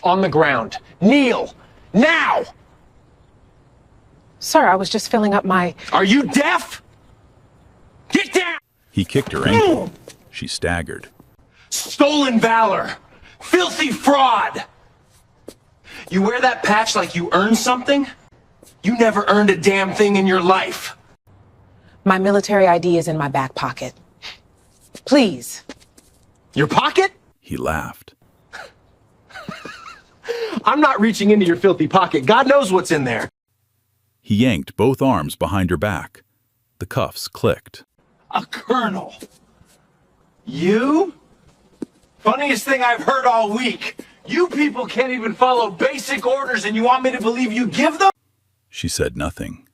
On the ground. Kneel! Now! Sir, I was just filling up my... Are you deaf? Get down! He kicked her ankle. She staggered. Stolen valor! Filthy fraud! You wear that patch like you earned something? You never earned a damn thing in your life. My military ID is in my back pocket. Please. Your pocket? He laughed. I'm not reaching into your filthy pocket. God knows what's in there. He yanked both arms behind her back. The cuffs clicked. A colonel. You? Funniest thing I've heard all week. You people can't even follow basic orders and you want me to believe you give them? She said nothing.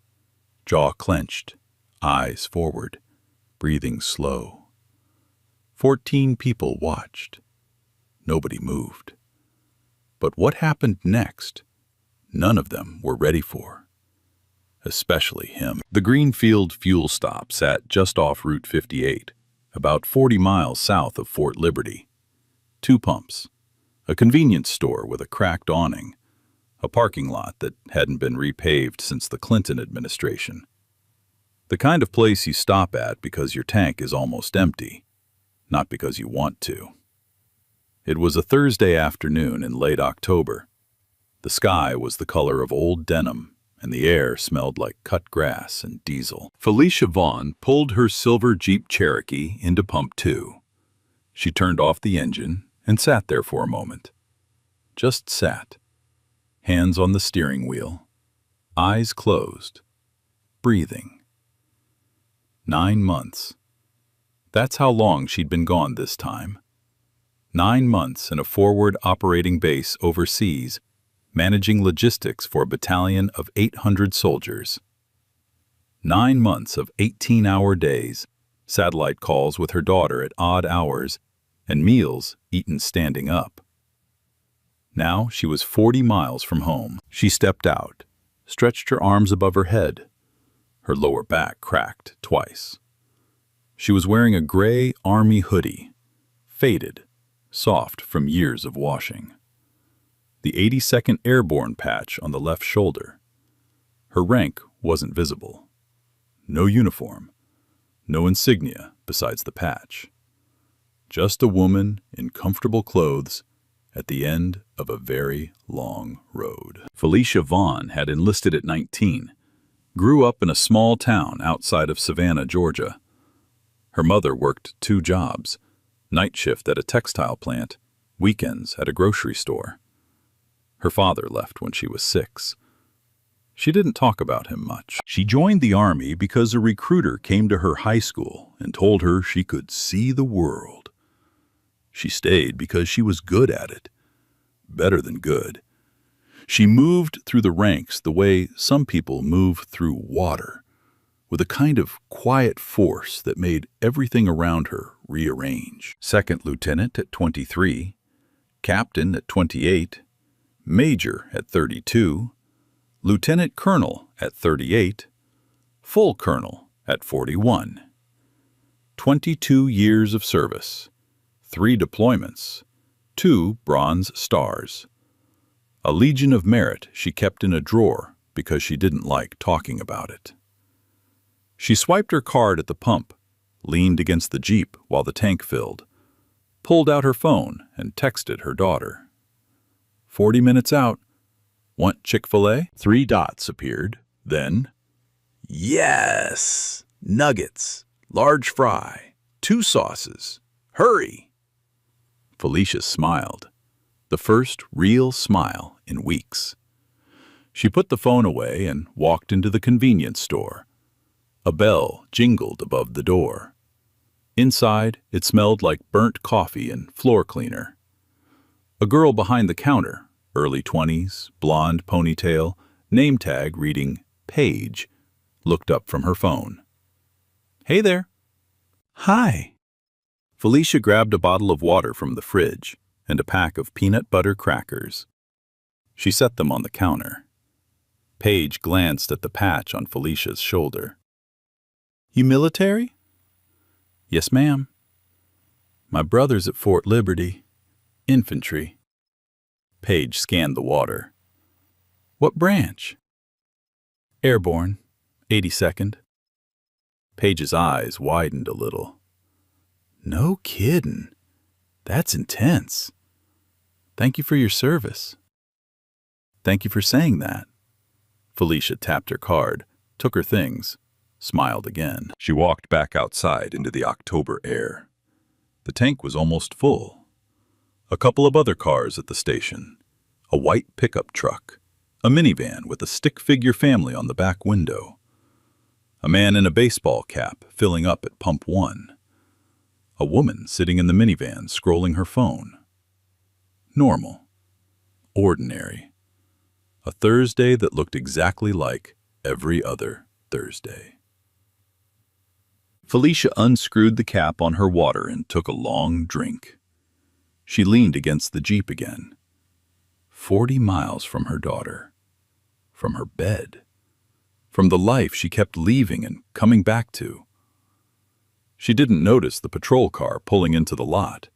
Jaw clenched, eyes forward, breathing slow. 14 people watched. Nobody moved. But what happened next, none of them were ready for. Especially him. The Greenfield fuel stop sat just off Route 58, about 40 miles south of Fort Liberty. 2 pumps, a convenience store with a cracked awning, a parking lot that hadn't been repaved since the Clinton administration. The kind of place you stop at because your tank is almost empty, not because you want to. It was a Thursday afternoon in late October. The sky was the color of old denim, and the air smelled like cut grass and diesel. Felicia Vaughn pulled her silver Jeep Cherokee into Pump 2. She turned off the engine and sat there for a moment. Just sat. Hands on the steering wheel, eyes closed, breathing. 9 months. That's how long she'd been gone this time. 9 months in a forward operating base overseas, managing logistics for a battalion of 800 soldiers. 9 months of 18-hour days, satellite calls with her daughter at odd hours, and meals eaten standing up. Now she was 40 miles from home. She stepped out, stretched her arms above her head. Her lower back cracked twice. She was wearing a gray army hoodie, faded, soft from years of washing. The 82nd Airborne patch on the left shoulder. Her rank wasn't visible. No uniform, no insignia besides the patch. Just a woman in comfortable clothes at the end of a very long road. Felicia Vaughn had enlisted at 19, grew up in a small town outside of Savannah, Georgia. Her mother worked 2 jobs, night shift at a textile plant, weekends at a grocery store. Her father left when she was 6. She didn't talk about him much. She joined the Army because a recruiter came to her high school and told her she could see the world. She stayed because she was good at it. Better than good. She moved through the ranks the way some people move through water, with a kind of quiet force that made everything around her rearrange. Second lieutenant at 23, captain at 28, major at 32, lieutenant colonel at 38, full colonel at 41. 22 years of service, 3 deployments, 2 Bronze Stars. A Legion of Merit she kept in a drawer because she didn't like talking about it. She swiped her card at the pump, leaned against the Jeep while the tank filled, pulled out her phone and texted her daughter. 40 minutes out. Want Chick-fil-A? 3 dots appeared. Then, yes! Nuggets, large fry, 2 sauces. Hurry! Felicia smiled, the first real smile in weeks. She put the phone away and walked into the convenience store. A bell jingled above the door. Inside, it smelled like burnt coffee and floor cleaner. A girl behind the counter, early 20s, blonde ponytail, name tag reading Paige, looked up from her phone. Hey there. Hi. Felicia grabbed a bottle of water from the fridge and a pack of peanut butter crackers. She set them on the counter. Paige glanced at the patch on Felicia's shoulder. You military? Yes, ma'am. My brother's at Fort Liberty. Infantry. Paige scanned the water. What branch? Airborne, 82nd. Paige's eyes widened a little. No kiddin'. That's intense. Thank you for your service. Thank you for saying that. Felicia tapped her card, took her things, smiled again. She walked back outside into the October air. The tank was almost full. A couple of other cars at the station. A white pickup truck. A minivan with a stick-figure family on the back window. A man in a baseball cap filling up at pump 1. A woman sitting in the minivan scrolling her phone. Normal. Ordinary. A Thursday that looked exactly like every other Thursday. Felicia unscrewed the cap on her water and took a long drink. She leaned against the Jeep again. 40 miles from her daughter. From her bed. From the life she kept leaving and coming back to. She didn't notice the patrol car pulling into the lot.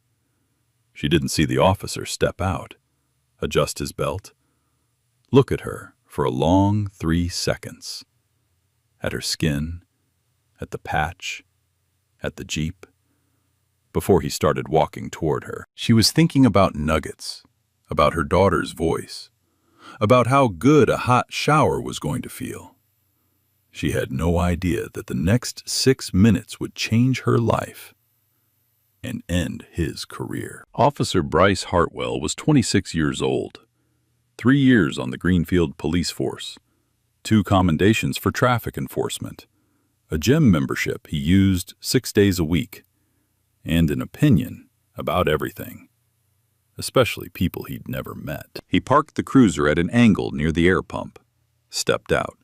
She didn't see the officer step out, adjust his belt, look at her for a long 3 seconds. At her skin, at the patch, at the Jeep, before he started walking toward her. She was thinking about nuggets, about her daughter's voice, about how good a hot shower was going to feel. She had no idea that the next 6 minutes would change her life and end his career. Officer Bryce Hartwell was 26 years old, 3 years on the Greenfield police force, 2 commendations for traffic enforcement, a gym membership he used 6 days a week, and an opinion about everything, especially people he'd never met. He parked the cruiser at an angle near the air pump, stepped out,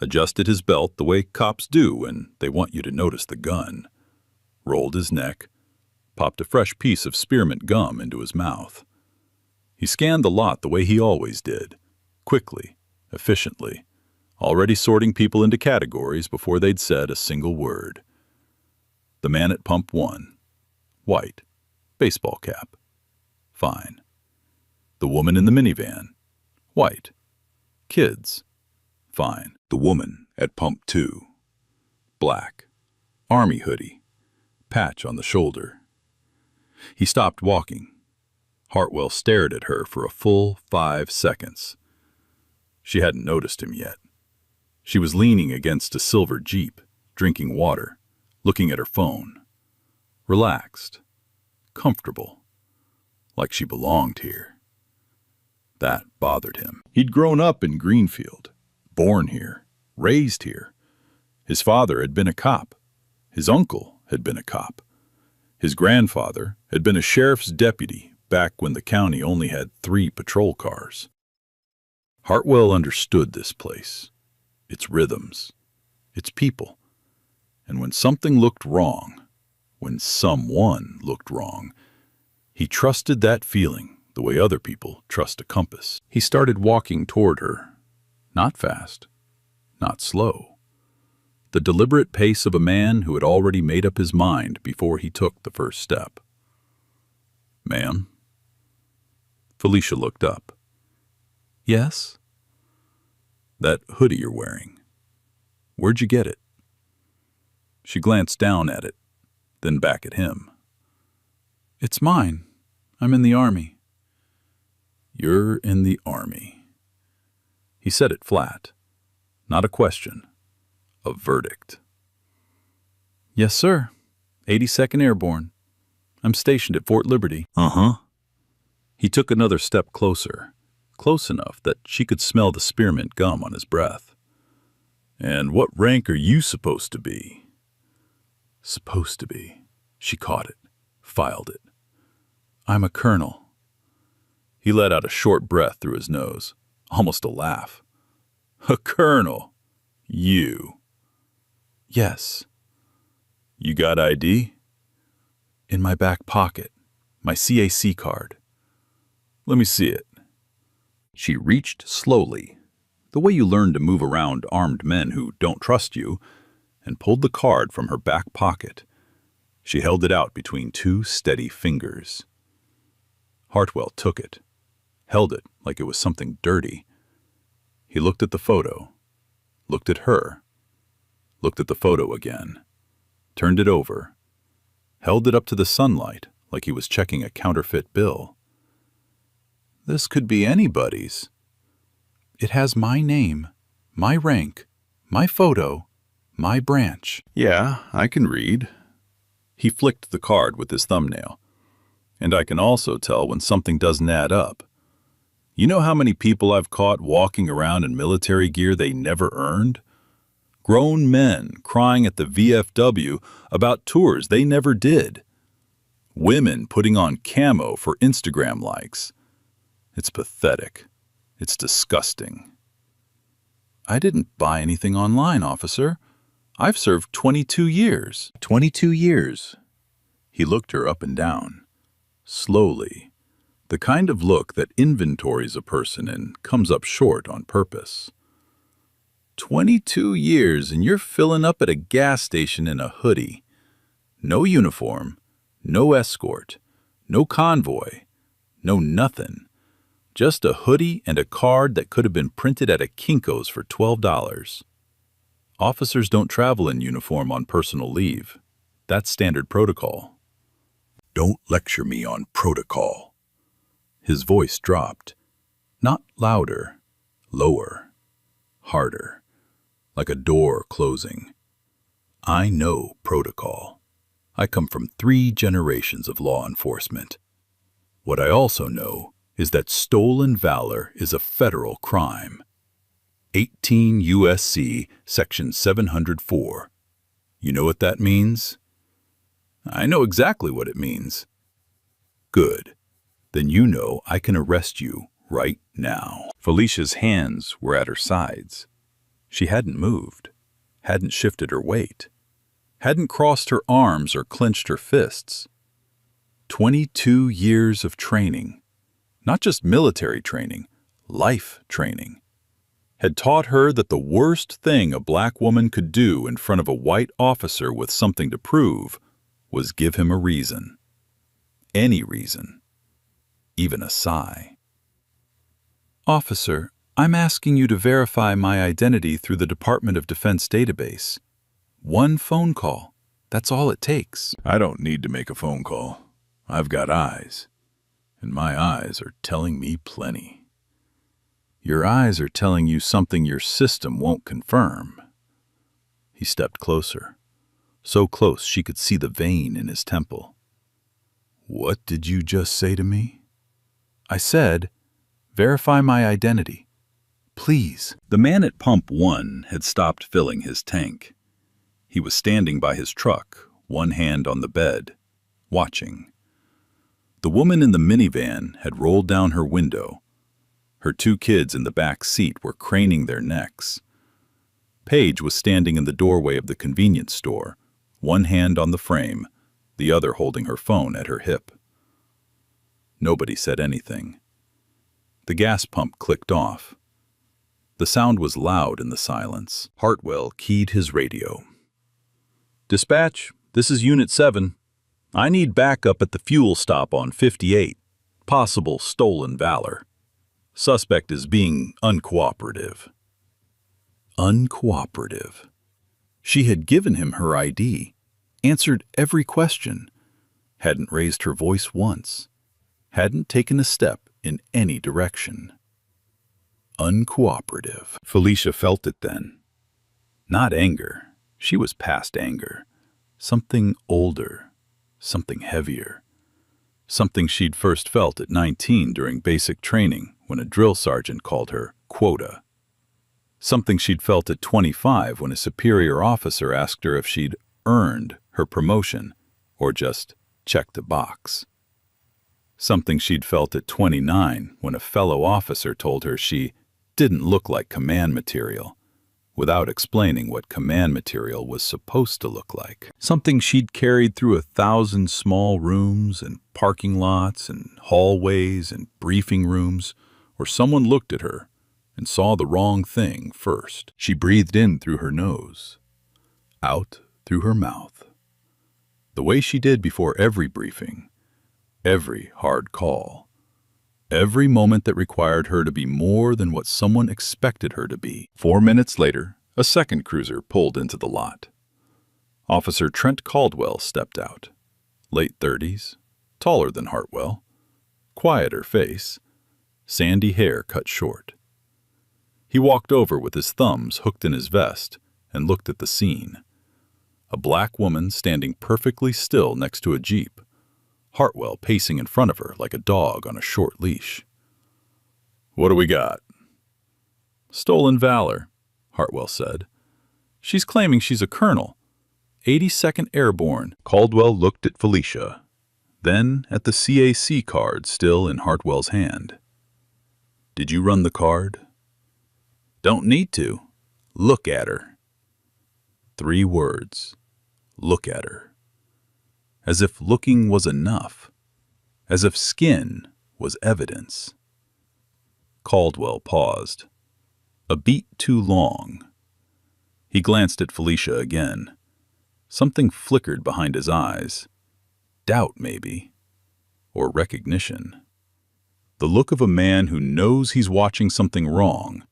adjusted his belt the way cops do when they want you to notice the gun, rolled his neck, popped a fresh piece of spearmint gum into his mouth. He scanned the lot the way he always did, quickly, efficiently, already sorting people into categories before they'd said a single word. The man at pump 1, white, baseball cap, fine. The woman in the minivan, white, kids, fine. The woman at pump 2, black, army hoodie, patch on the shoulder. He stopped walking. Hartwell stared at her for a full 5 seconds. She hadn't noticed him yet. She was leaning against a silver Jeep, drinking water, looking at her phone. Relaxed, comfortable, like she belonged here. That bothered him. He'd grown up in Greenfield, born here, raised here. His father had been a cop. His uncle had been a cop. His grandfather had been a sheriff's deputy back when the county only had 3 patrol cars. Hartwell understood this place, its rhythms, its people. And when something looked wrong, when someone looked wrong, he trusted that feeling the way other people trust a compass. He started walking toward her, not fast, not slow. The deliberate pace of a man who had already made up his mind before he took the first step. Ma'am? Felicia looked up. Yes? That hoodie you're wearing. Where'd you get it? She glanced down at it, then back at him. It's mine. I'm in the Army. You're in the Army. He said it flat. Not a question. A verdict. Yes, sir. 82nd Airborne. I'm stationed at Fort Liberty. Uh-huh. He took another step closer, close enough that she could smell the spearmint gum on his breath. And what rank are you supposed to be? Supposed to be. She caught it, filed it. I'm a colonel. He let out a short breath through his nose, almost a laugh. A colonel? You? Yes. You got ID? In my back pocket, my CAC card. Let me see it. She reached slowly, the way you learn to move around armed men who don't trust you, and pulled the card from her back pocket. She held it out between 2 steady fingers. Hartwell took it, held it like it was something dirty. He looked at the photo, looked at her, looked at the photo again, turned it over, held it up to the sunlight like he was checking a counterfeit bill. This could be anybody's. It has my name, my rank, my photo, my branch. Yeah, I can read. He flicked the card with his thumbnail. And I can also tell when something doesn't add up. You know how many people I've caught walking around in military gear they never earned? Grown men crying at the VFW about tours they never did. Women putting on camo for Instagram likes. It's pathetic. It's disgusting. I didn't buy anything online, officer. I've served 22 years. 22 years. He looked her up and down. Slowly. The kind of look that inventories a person and comes up short on purpose. 22 years and you're filling up at a gas station in a hoodie. No uniform, no escort, no convoy, no nothing. Just a hoodie and a card that could have been printed at a Kinko's for $12. Officers don't travel in uniform on personal leave. That's standard protocol. Don't lecture me on protocol. His voice dropped. Not louder, lower, harder, like a door closing. I know protocol. I come from 3 generations of law enforcement. What I also know is that stolen valor is a federal crime. 18 U.S.C. Section 704. You know what that means? I know exactly what it means. Good. Then you know I can arrest you right now. Felicia's hands were at her sides. She hadn't moved, hadn't shifted her weight, hadn't crossed her arms or clenched her fists. 22 years of training, not just military training, life training, had taught her that the worst thing a black woman could do in front of a white officer with something to prove was give him a reason. Any reason. Even a sigh. Officer, I'm asking you to verify my identity through the Department of Defense database. 1 phone call. That's all it takes. I don't need to make a phone call. I've got eyes. And my eyes are telling me plenty. Your eyes are telling you something your system won't confirm. He stepped closer. So close she could see the vein in his temple. What did you just say to me? I said, verify my identity. Please. The man at Pump 1 had stopped filling his tank. He was standing by his truck, one hand on the bed, watching. The woman in the minivan had rolled down her window. Her 2 kids in the back seat were craning their necks. Paige was standing in the doorway of the convenience store, one hand on the frame, the other holding her phone at her hip. Nobody said anything. The gas pump clicked off. The sound was loud in the silence. Hartwell keyed his radio. Dispatch, this is Unit 7. I need backup at the fuel stop on 58. Possible stolen valor. Suspect is being uncooperative. Uncooperative. She had given him her ID, answered every question, hadn't raised her voice once, hadn't taken a step in any direction. Uncooperative. Felicia felt it then. Not anger. She was past anger. Something older, something heavier. Something she'd first felt at 19 during basic training when a drill sergeant called her quota. Something she'd felt at 25 when a superior officer asked her if she'd earned her promotion or just checked a box. Something she'd felt at 29 when a fellow officer told her she didn't look like command material, without explaining what command material was supposed to look like. Something she'd carried through 1,000 small rooms and parking lots and hallways and briefing rooms, where someone looked at her and saw the wrong thing first. She breathed in through her nose, out through her mouth, the way she did before every briefing, every hard call, Every moment that required her to be more than what someone expected her to be. 4 minutes later, a second cruiser pulled into the lot. Officer Trent Caldwell stepped out. Late 30s, taller than Hartwell, quieter face, sandy hair cut short. He walked over with his thumbs hooked in his vest and looked at the scene. A black woman standing perfectly still next to a Jeep, Hartwell pacing in front of her like a dog on a short leash. "What do we got?" "Stolen Valor," Hartwell said. "She's claiming she's a colonel. 82nd Airborne." Caldwell looked at Felicia, then at the CAC card still in Hartwell's hand. "Did you run the card?" "Don't need to. Look at her." 3 words. Look at her. As if looking was enough. As if skin was evidence. Caldwell paused. A beat too long. He glanced at Felicia again. Something flickered behind his eyes. Doubt, maybe. Or recognition. The look of a man who knows he's watching something wrong,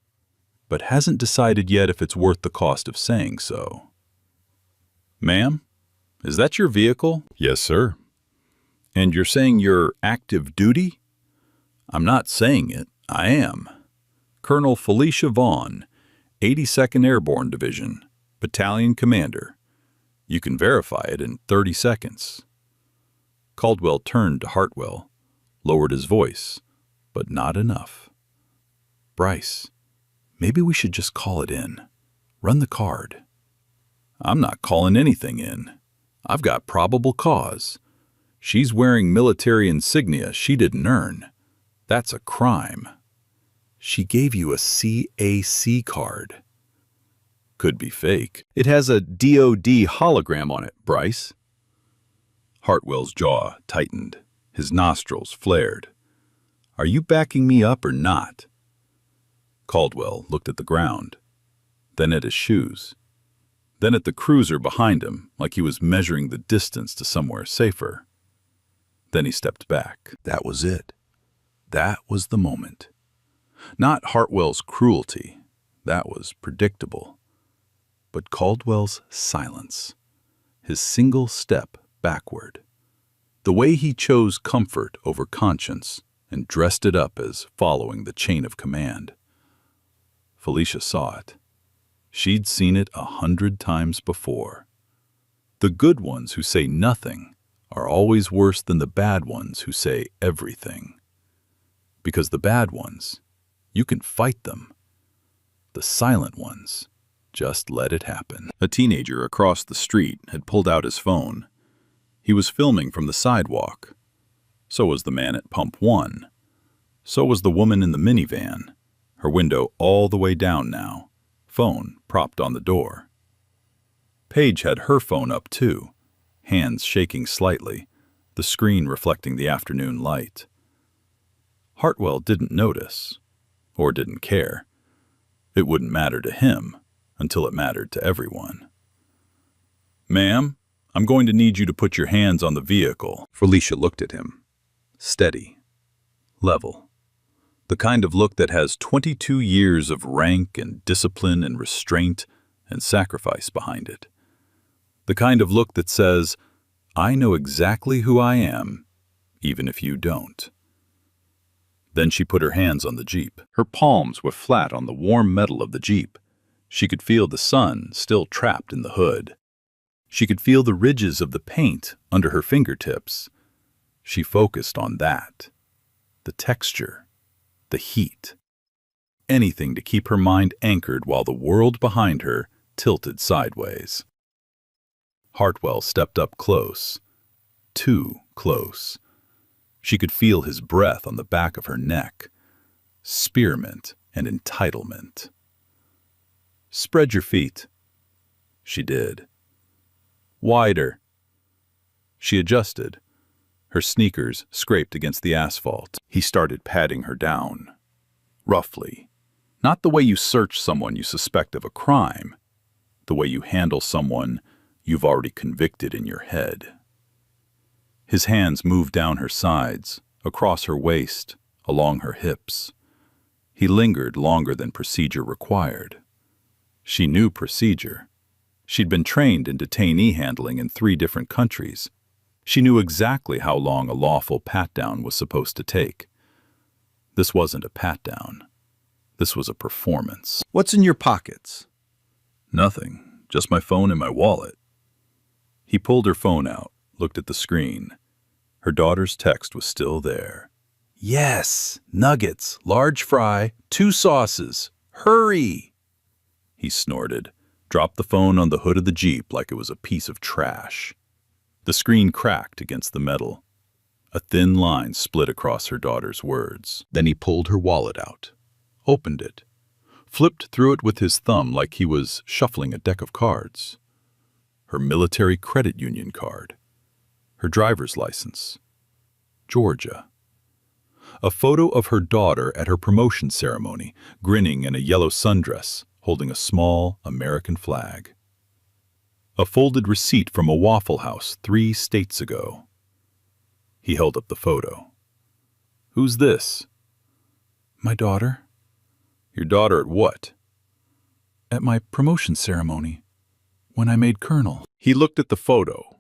but hasn't decided yet if it's worth the cost of saying so. "Ma'am, is that your vehicle?" "Yes, sir." "And you're saying you're active duty?" "I'm not saying it. I am. Colonel Felicia Vaughn, 82nd Airborne Division, Battalion Commander. You can verify it in 30 seconds. Caldwell turned to Hartwell, lowered his voice, but not enough. "Bryce, maybe we should just call it in. Run the card." "I'm not calling anything in. I've got probable cause. She's wearing military insignia she didn't earn. That's a crime." "She gave you a CAC card." "Could be fake. It has a DOD hologram on it, Bryce." Hartwell's jaw tightened. His nostrils flared. "Are you backing me up or not?" Caldwell looked at the ground, then at his shoes, then at the cruiser behind him like he was measuring the distance to somewhere safer. Then he stepped back. That was it. That was the moment. Not Hartwell's cruelty. That was predictable. But Caldwell's silence. His single step backward. The way he chose comfort over conscience and dressed it up as following the chain of command. Felicia saw it. She'd seen it 100 times before. The good ones who say nothing are always worse than the bad ones who say everything. Because the bad ones, you can fight them. The silent ones, just let it happen. A teenager across the street had pulled out his phone. He was filming from the sidewalk. So was the man at Pump 1. So was the woman in the minivan, her window all the way down now. Phone propped on the door. Paige had her phone up too, hands shaking slightly, the screen reflecting the afternoon light. Hartwell didn't notice, or didn't care. It wouldn't matter to him until it mattered to everyone. "Ma'am, I'm going to need you to put your hands on the vehicle." Felicia looked at him. Steady. Level. The kind of look that has 22 years of rank and discipline and restraint and sacrifice behind it. The kind of look that says, "I know exactly who I am, even if you don't." Then she put her hands on the Jeep. Her palms were flat on the warm metal of the Jeep. She could feel the sun still trapped in the hood. She could feel the ridges of the paint under her fingertips. She focused on that. The texture. The heat. Anything to keep her mind anchored while the world behind her tilted sideways. Hartwell stepped up close. Too close. She could feel his breath on the back of her neck. Spearmint and entitlement. "Spread your feet." She did. "Wider." She adjusted. Her sneakers scraped against the asphalt. He started patting her down. Roughly. Not the way you search someone you suspect of a crime. The way you handle someone you've already convicted in your head. His hands moved down her sides, across her waist, along her hips. He lingered longer than procedure required. She knew procedure. She'd been trained in detainee handling in 3 different countries. She knew exactly how long a lawful pat-down was supposed to take. This wasn't a pat-down. This was a performance. What's in your pockets? Nothing, just my phone and my wallet. He pulled her phone out, looked at the screen. Her daughter's text was still there. Yes, nuggets, large fry, 2 sauces. Hurry! He snorted, dropped the phone on the hood of the Jeep like it was a piece of trash. The screen cracked against the metal. A thin line split across her daughter's words. Then he pulled her wallet out, opened it, flipped through it with his thumb like he was shuffling a deck of cards. Her military credit union card, her driver's license, Georgia. A photo of her daughter at her promotion ceremony, grinning in a yellow sundress, holding a small American flag. A folded receipt from a Waffle House 3 states ago. He held up the photo. Who's this? My daughter. Your daughter at what? At my promotion ceremony, when I made colonel. He looked at the photo,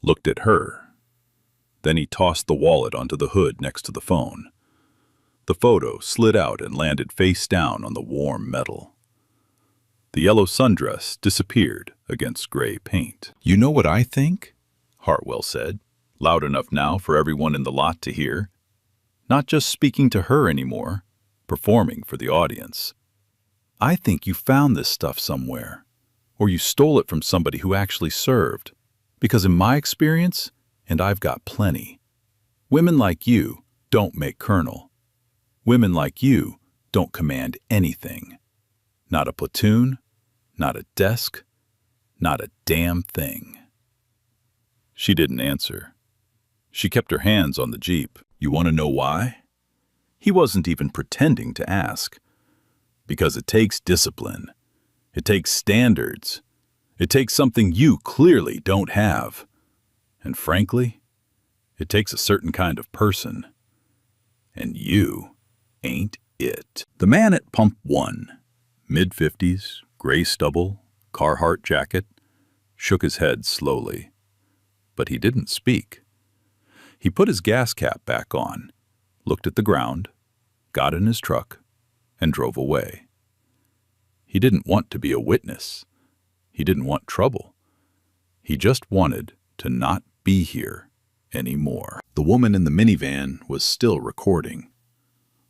looked at her. Then he tossed the wallet onto the hood next to the phone. The photo slid out and landed face down on the warm metal. The yellow sundress disappeared against gray paint. You know what I think? Hartwell said, loud enough now for everyone in the lot to hear. Not just speaking to her anymore, performing for the audience. I think you found this stuff somewhere, or you stole it from somebody who actually served. Because in my experience, and I've got plenty, women like you don't make colonel. Women like you don't command anything. Not a platoon, not a desk, not a damn thing. She didn't answer. She kept her hands on the Jeep. You want to know why? He wasn't even pretending to ask. Because it takes discipline. It takes standards. It takes something you clearly don't have. And frankly, it takes a certain kind of person. And you ain't it. The man at pump 1, mid-50s, gray stubble, Carhartt jacket, shook his head slowly. But he didn't speak. He put his gas cap back on, looked at the ground, got in his truck, and drove away. He didn't want to be a witness. He didn't want trouble. He just wanted to not be here anymore. The woman in the minivan was still recording.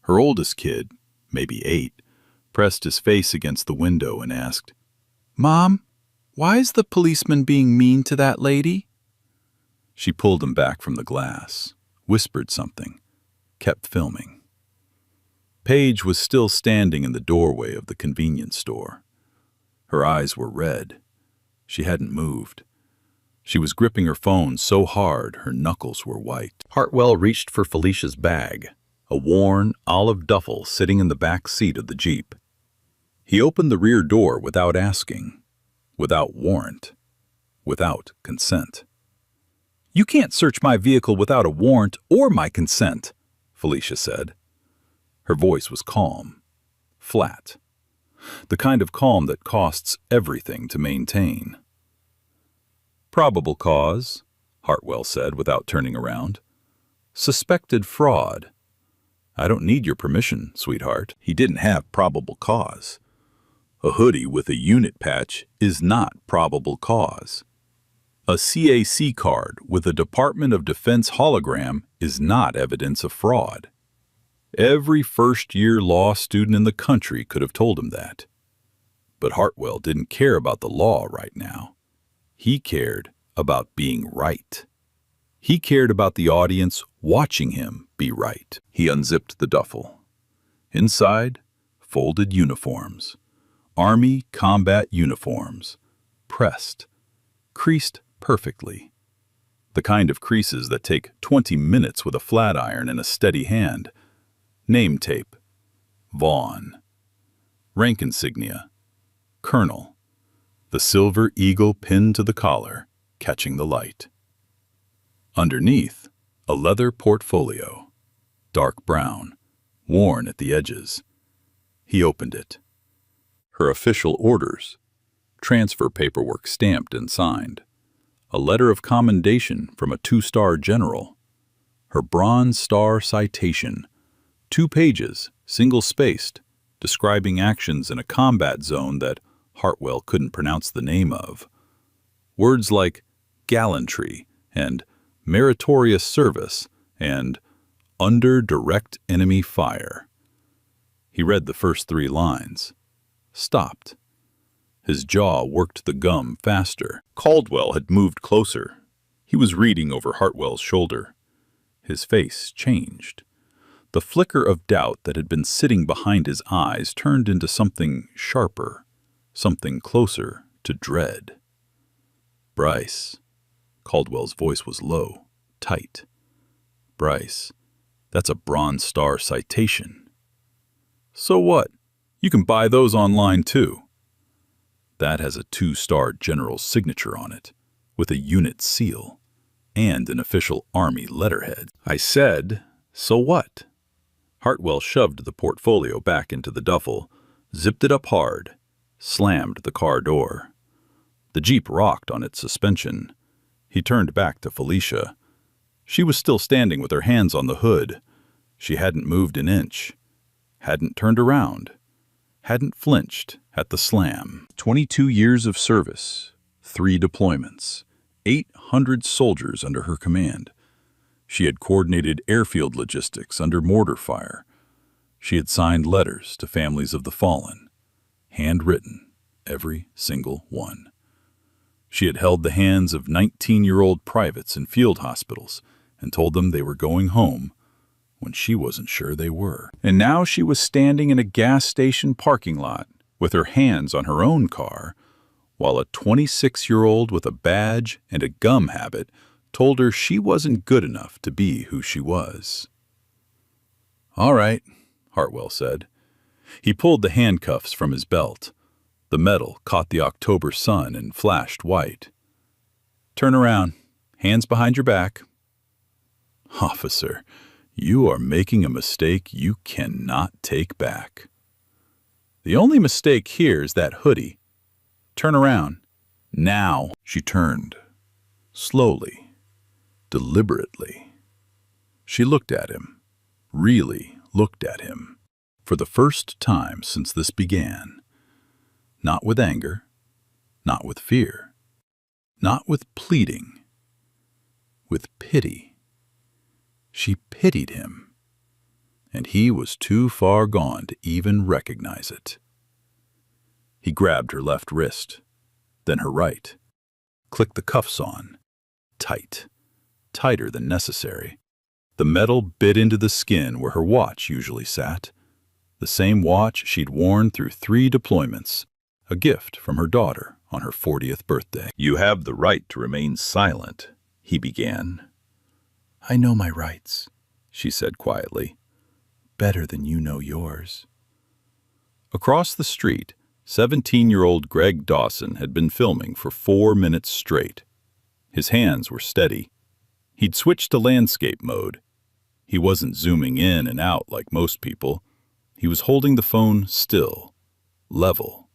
Her oldest kid, maybe 8, pressed his face against the window and asked, "Mom, why is the policeman being mean to that lady?" She pulled him back from the glass, whispered something, kept filming. Paige was still standing in the doorway of the convenience store. Her eyes were red. She hadn't moved. She was gripping her phone so hard her knuckles were white. Hartwell reached for Felicia's bag, a worn olive duffel sitting in the back seat of the Jeep. He opened the rear door without asking, without warrant, without consent. "You can't search my vehicle without a warrant or my consent," Felicia said. Her voice was calm, flat, the kind of calm that costs everything to maintain. "Probable cause," Hartwell said without turning around. "Suspected fraud. I don't need your permission, sweetheart." He didn't have probable cause. A hoodie with a unit patch is not probable cause. A CAC card with a Department of Defense hologram is not evidence of fraud. Every first-year law student in the country could have told him that. But Hartwell didn't care about the law right now. He cared about being right. He cared about the audience watching him be right. He unzipped the duffel. Inside, folded uniforms. Army combat uniforms. Pressed. Creased perfectly. The kind of creases that take 20 minutes with a flat iron and a steady hand. Name tape. Vaughn. Rank insignia. Colonel. The silver eagle pinned to the collar, catching the light. Underneath, a leather portfolio. Dark brown, worn at the edges. He opened it. Her official orders, transfer paperwork stamped and signed, a letter of commendation from a 2-star general, her Bronze Star citation, 2 pages, single-spaced, describing actions in a combat zone that Hartwell couldn't pronounce the name of. Words like gallantry and meritorious service and under direct enemy fire. He read the first 3 lines, stopped. His jaw worked the gum faster. Caldwell had moved closer. He was reading over Hartwell's shoulder. His face changed. The flicker of doubt that had been sitting behind his eyes turned into something sharper, something closer to dread. Bryce. Caldwell's voice was low, tight. Bryce, that's a Bronze Star citation. So what? You can buy those online too. That has a 2-star general's signature on it, with a unit seal, and an official Army letterhead. I said, so what? Hartwell shoved the portfolio back into the duffel, zipped it up hard, slammed the car door. The Jeep rocked on its suspension. He turned back to Felicia. She was still standing with her hands on the hood. She hadn't moved an inch, hadn't turned around, hadn't flinched at the slam. 22 years of service, 3 deployments, 800 soldiers under her command. She had coordinated airfield logistics under mortar fire. She had signed letters to families of the fallen, handwritten, every single one. She had held the hands of 19-year-old privates in field hospitals and told them they were going home when she wasn't sure they were. And now she was standing in a gas station parking lot with her hands on her own car, while a 26-year-old with a badge and a gum habit told her she wasn't good enough to be who she was. All right, Hartwell said. He pulled the handcuffs from his belt. The metal caught the October sun and flashed white. Turn around, hands behind your back. Officer, you are making a mistake you cannot take back. The only mistake here is that hoodie. Turn around. Now. She turned. Slowly. Deliberately. She looked at him. Really looked at him. For the first time since this began. Not with anger. Not with fear. Not with pleading. With pity. She pitied him. And he was too far gone to even recognize it. He grabbed her left wrist, then her right, clicked the cuffs on, tight, tighter than necessary. The metal bit into the skin where her watch usually sat, the same watch she'd worn through 3 deployments, a gift from her daughter on her 40th birthday. You have the right to remain silent, he began. I know my rights, she said quietly. Better than you know yours. Across the street, 17-year-old Greg Dawson had been filming for 4 minutes straight. His hands were steady. He'd switched to landscape mode. He wasn't zooming in and out like most people. He was holding the phone still, level,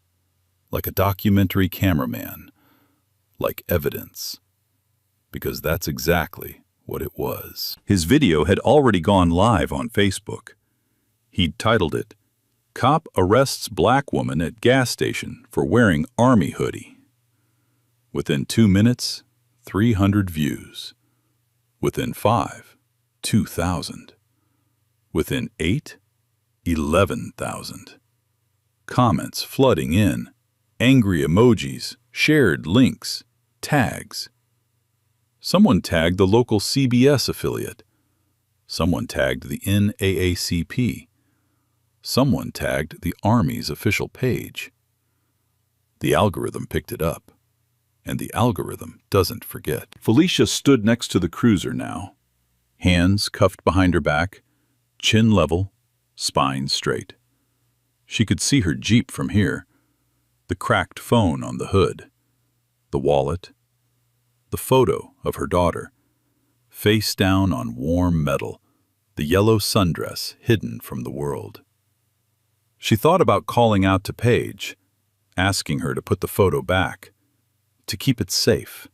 like a documentary cameraman, like evidence. Because that's exactly what it was. His video had already gone live on Facebook. He'd titled it, Cop Arrests Black Woman at Gas Station for Wearing Army Hoodie. Within 2 minutes, 300 views. Within 5, 2,000. Within 8, 11,000. Comments flooding in, angry emojis, shared links, tags. Someone tagged the local CBS affiliate. Someone tagged the NAACP. Someone tagged the Army's official page. The algorithm picked it up, and the algorithm doesn't forget. Felicia stood next to the cruiser now, hands cuffed behind her back, chin level, spine straight. She could see her Jeep from here, the cracked phone on the hood, the wallet, the photo of her daughter, face down on warm metal, the yellow sundress hidden from the world. She thought about calling out to Paige, asking her to put the photo back, to keep it safe.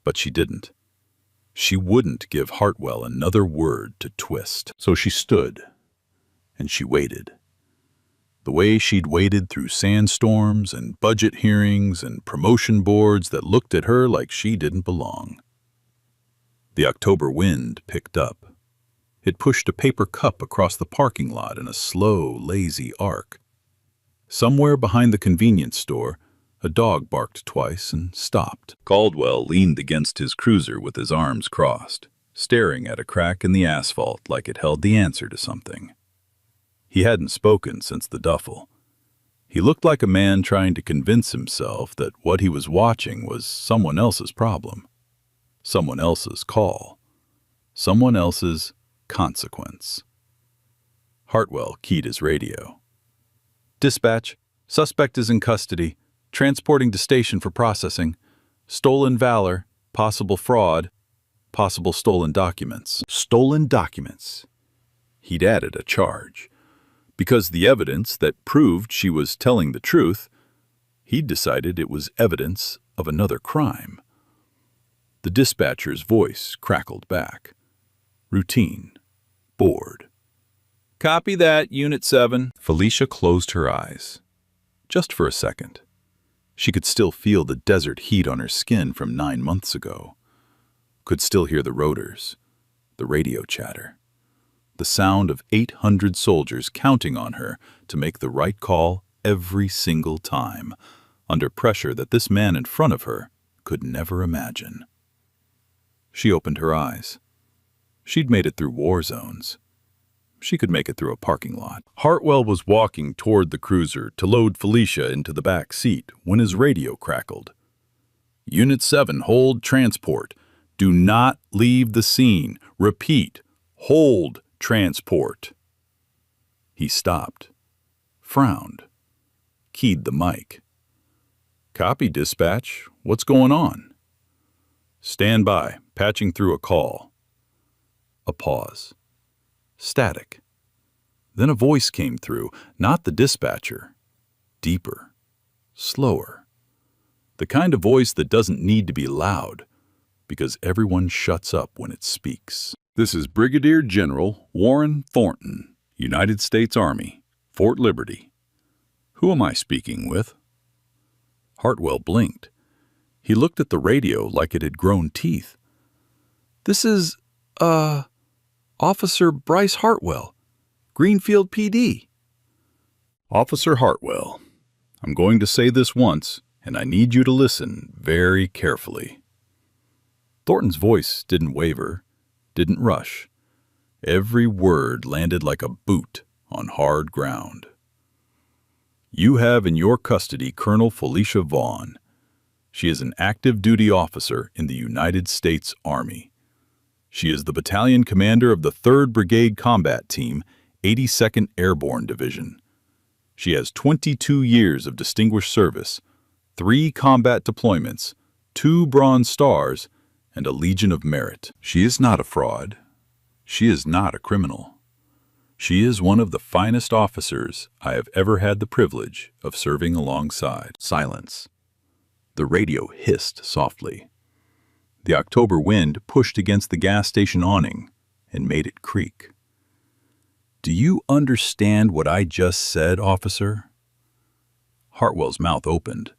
But she didn't. She wouldn't give Hartwell another word to twist. So she stood, and she waited. The way she'd waited through sandstorms and budget hearings and promotion boards that looked at her like she didn't belong. The October wind picked up. It pushed a paper cup across the parking lot in a slow, lazy arc. Somewhere behind the convenience store, a dog barked twice and stopped. Caldwell leaned against his cruiser with his arms crossed, staring at a crack in the asphalt like it held the answer to something. He hadn't spoken since the duffel. He looked like a man trying to convince himself that what he was watching was someone else's problem, someone else's call, someone else's consequence. Hartwell keyed his radio. "Dispatch, suspect is in custody, transporting to station for processing. Stolen Valor, possible fraud, possible stolen documents." Stolen documents. He'd added a charge. Because the evidence that proved she was telling the truth, he'd decided it was evidence of another crime. The dispatcher's voice crackled back. Routine. Bored. "Copy that, Unit 7. Felicia closed her eyes. Just for a second. She could still feel the desert heat on her skin from 9 months ago. Could still hear the rotors, the radio chatter. The sound of 800 soldiers counting on her to make the right call every single time, under pressure that this man in front of her could never imagine. She opened her eyes. She'd made it through war zones. She could make it through a parking lot. Hartwell was walking toward the cruiser to load Felicia into the back seat when his radio crackled. "Unit 7, hold transport. Do not leave the scene. Repeat, hold transport." He stopped, frowned, keyed the mic. "Copy, dispatch. What's going on?" "Stand by, patching through a call." A pause. Static. Then a voice came through, not the dispatcher. Deeper. Slower. The kind of voice that doesn't need to be loud, because everyone shuts up when it speaks. "This is Brigadier General Warren Thornton, United States Army, Fort Liberty. Who am I speaking with?" Hartwell blinked. He looked at the radio like it had grown teeth. "This is, Officer Bryce Hartwell, Greenfield PD." "Officer Hartwell, I'm going to say this once, and I need you to listen very carefully." Thornton's voice didn't waver, didn't rush. Every word landed like a boot on hard ground. "You have in your custody Colonel Felicia Vaughn. She is an active duty officer in the United States Army. She is the battalion commander of the 3rd Brigade Combat Team, 82nd Airborne Division. She has 22 years of distinguished service, 3 combat deployments, 2 Bronze Stars, and a Legion of Merit. She is not a fraud. She is not a criminal. She is one of the finest officers I have ever had the privilege of serving alongside." Silence. The radio hissed softly. The October wind pushed against the gas station awning and made it creak. "Do you understand what I just said, officer?" Hartwell's mouth opened.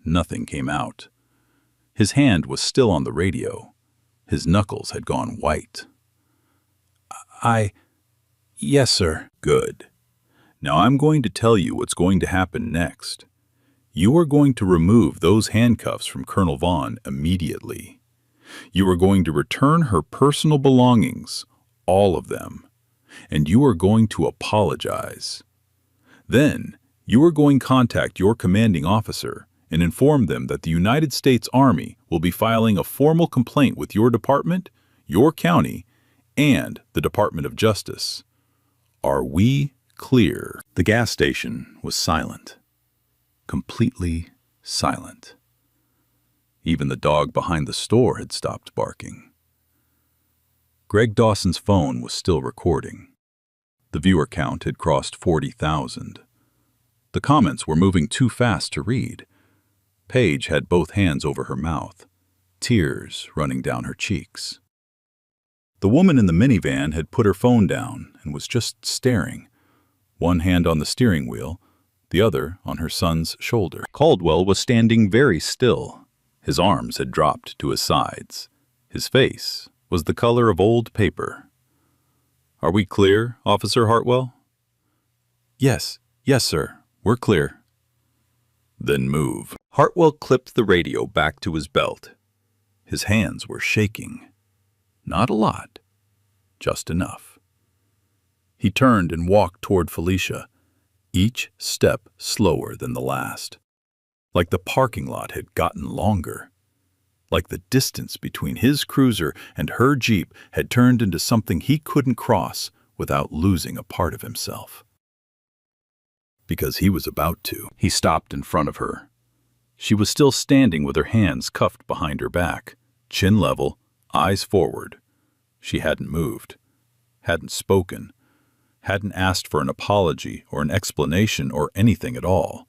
Nothing came out. His hand was still on the radio. His knuckles had gone white. Yes, sir." "Good. Now I'm going to tell you what's going to happen next. You are going to remove those handcuffs from Colonel Vaughn immediately. You are going to return her personal belongings, all of them, and you are going to apologize. Then, you are going to contact your commanding officer and inform them that the United States Army will be filing a formal complaint with your department, your county, and the Department of Justice. Are we clear?" The gas station was silent. Completely silent. Even the dog behind the store had stopped barking. Greg Dawson's phone was still recording. The viewer count had crossed 40,000. The comments were moving too fast to read. Paige had both hands over her mouth, tears running down her cheeks. The woman in the minivan had put her phone down and was just staring, one hand on the steering wheel, the other on her son's shoulder. Caldwell was standing very still. His arms had dropped to his sides. His face was the color of old paper. "Are we clear, Officer Hartwell?" Yes, sir. We're clear." "Then move." Hartwell clipped the radio back to his belt. His hands were shaking. Not a lot, just enough. He turned and walked toward Felicia, each step slower than the last. Like the parking lot had gotten longer. Like the distance between his cruiser and her Jeep had turned into something he couldn't cross without losing a part of himself. Because he was about to. He stopped in front of her. She was still standing with her hands cuffed behind her back, chin level, eyes forward. She hadn't moved, hadn't spoken, hadn't asked for an apology or an explanation or anything at all.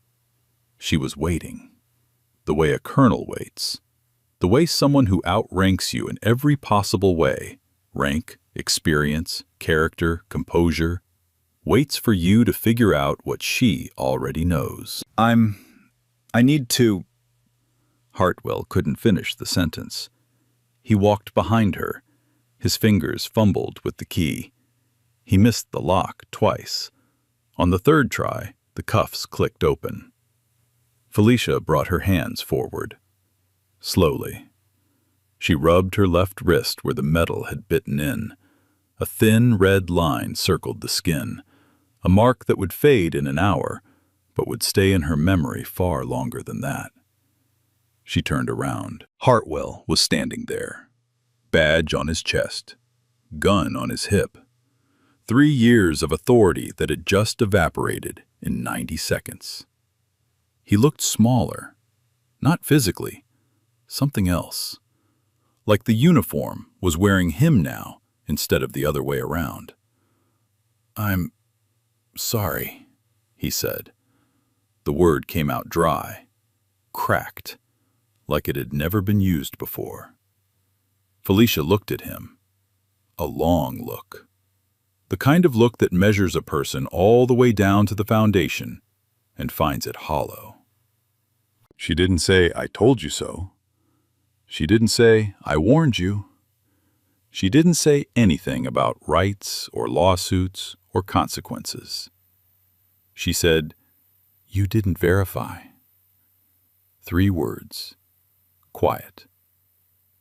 She was waiting, the way a colonel waits, the way someone who outranks you in every possible way, rank, experience, character, composure, waits for you to figure out what she already knows. I need to... Hartwell couldn't finish the sentence. He walked behind her. His fingers fumbled with the key. He missed the lock twice. On the third try, the cuffs clicked open. Felicia brought her hands forward. Slowly. She rubbed her left wrist where the metal had bitten in. A thin red line circled the skin, a mark that would fade in an hour, but would stay in her memory far longer than that. She turned around. Hartwell was standing there, badge on his chest, gun on his hip. 3 years of authority that had just evaporated in 90 seconds. He looked smaller, not physically, something else. Like the uniform was wearing him now instead of the other way around. "I'm sorry," he said. The word came out dry, cracked, like it had never been used before. Felicia looked at him. A long look. The kind of look that measures a person all the way down to the foundation and finds it hollow. She didn't say, "I told you so." She didn't say, "I warned you." She didn't say anything about rights or lawsuits or consequences. She said, "You didn't verify." 3 words. Quiet.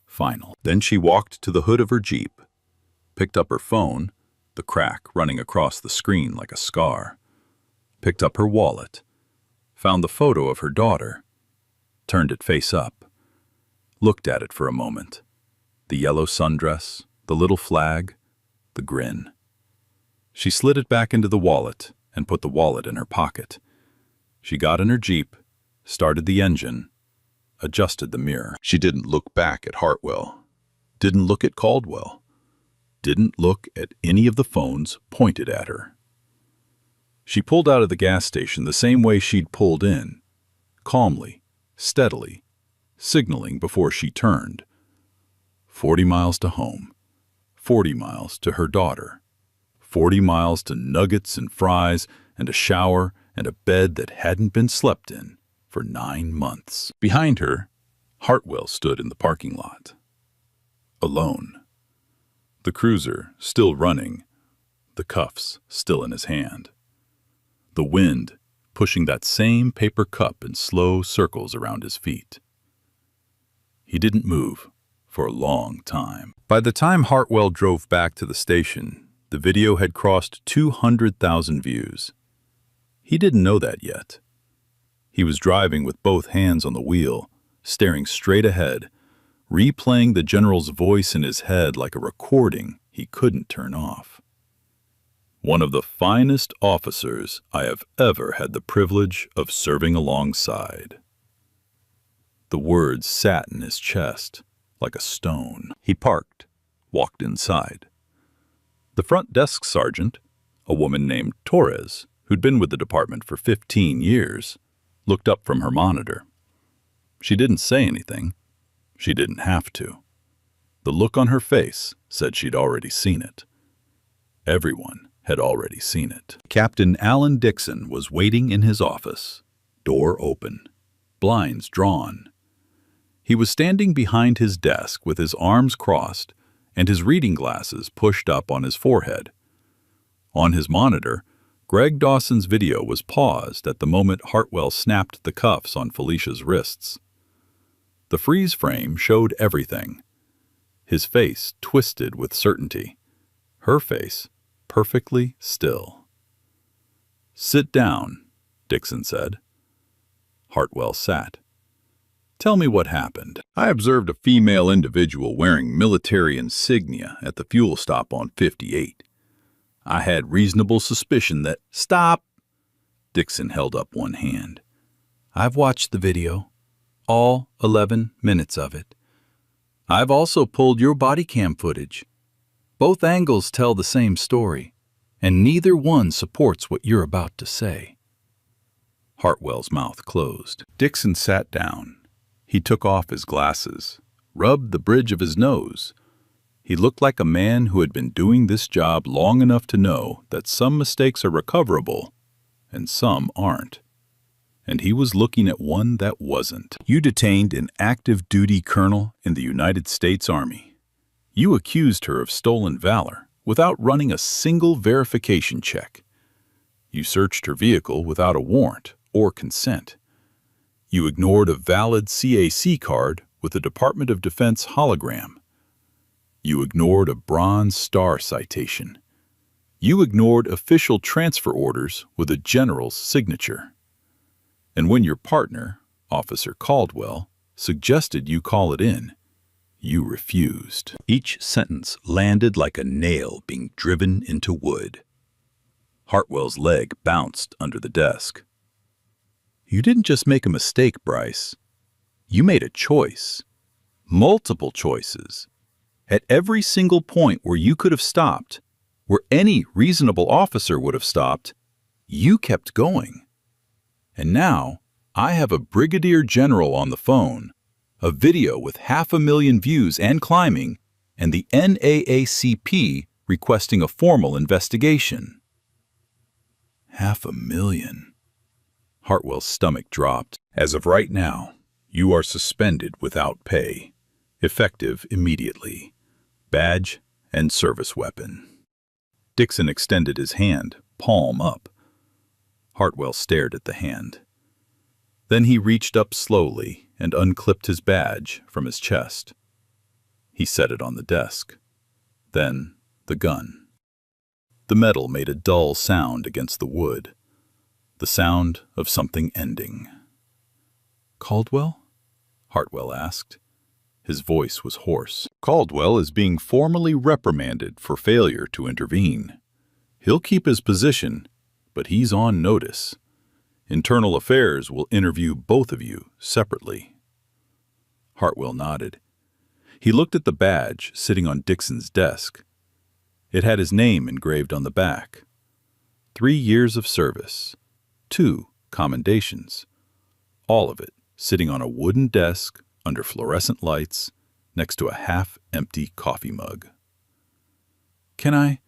Final. Then she walked to the hood of her Jeep, picked up her phone, the crack running across the screen like a scar, picked up her wallet, found the photo of her daughter, turned it face up, looked at it for a moment. The yellow sundress, the little flag, the grin. She slid it back into the wallet and put the wallet in her pocket. She got in her Jeep, started the engine, adjusted the mirror. She didn't look back at Hartwell, didn't look at Caldwell, didn't look at any of the phones pointed at her. She pulled out of the gas station the same way she'd pulled in, calmly, steadily, signaling before she turned. 40 miles to home, 40 miles to her daughter, 40 miles to nuggets and fries and a shower and a bed that hadn't been slept in for 9 months. Behind her, Hartwell stood in the parking lot. Alone. The cruiser still running, the cuffs still in his hand. The wind pushing that same paper cup in slow circles around his feet. He didn't move for a long time. By the time Hartwell drove back to the station, the video had crossed 200,000 views. He didn't know that yet. He was driving with both hands on the wheel, staring straight ahead, replaying the general's voice in his head like a recording he couldn't turn off. One of the finest officers I have ever had the privilege of serving alongside. The words sat in his chest like a stone. He parked, walked inside. The front desk sergeant, a woman named Torres, who'd been with the department for 15 years, looked up from her monitor. She didn't say anything. She didn't have to. The look on her face said she'd already seen it. Everyone had already seen it. Captain Alan Dixon was waiting in his office, door open, blinds drawn. He was standing behind his desk with his arms crossed and his reading glasses pushed up on his forehead. On his monitor, Greg Dawson's video was paused at the moment Hartwell snapped the cuffs on Felicia's wrists. The freeze frame showed everything. His face twisted with certainty. Her face perfectly still. "Sit down," Dixon said. Hartwell sat. "Tell me what happened." "I observed a female individual wearing military insignia at the fuel stop on 58. I had reasonable suspicion that—" "Stop!" Dixon held up one hand. "I've watched the video, all 11 minutes of it. I've also pulled your body cam footage. Both angles tell the same story, and neither one supports what you're about to say." Hartwell's mouth closed. Dixon sat down. He took off his glasses, rubbed the bridge of his nose. He looked like a man who had been doing this job long enough to know that some mistakes are recoverable and some aren't. And he was looking at one that wasn't. "You detained an active duty colonel in the United States Army. You accused her of stolen valor without running a single verification check. You searched her vehicle without a warrant or consent. You ignored a valid CAC card with a Department of Defense hologram. You ignored a Bronze Star citation. You ignored official transfer orders with a general's signature. And when your partner, Officer Caldwell, suggested you call it in, you refused." Each sentence landed like a nail being driven into wood. Hartwell's leg bounced under the desk. "You didn't just make a mistake, Bryce. You made a choice. Multiple choices. At every single point where you could have stopped, where any reasonable officer would have stopped, you kept going. And now I have a brigadier general on the phone, a video with 500,000 views and climbing, and the NAACP requesting a formal investigation." 500,000. Hartwell's stomach dropped. "As of right now, you are suspended without pay, effective immediately. Badge and service weapon." Dixon extended his hand, palm up. Hartwell stared at the hand. Then he reached up slowly and unclipped his badge from his chest. He set it on the desk. Then the gun. The metal made a dull sound against the wood, the sound of something ending. "Caldwell?" Hartwell asked. His voice was hoarse. "Caldwell is being formally reprimanded for failure to intervene. He'll keep his position, but he's on notice. Internal Affairs will interview both of you separately." Hartwell nodded. He looked at the badge sitting on Dixon's desk. It had his name engraved on the back. 3 years of service, 2 commendations, all of it sitting on a wooden desk under fluorescent lights next to a half-empty coffee mug. "Can I?"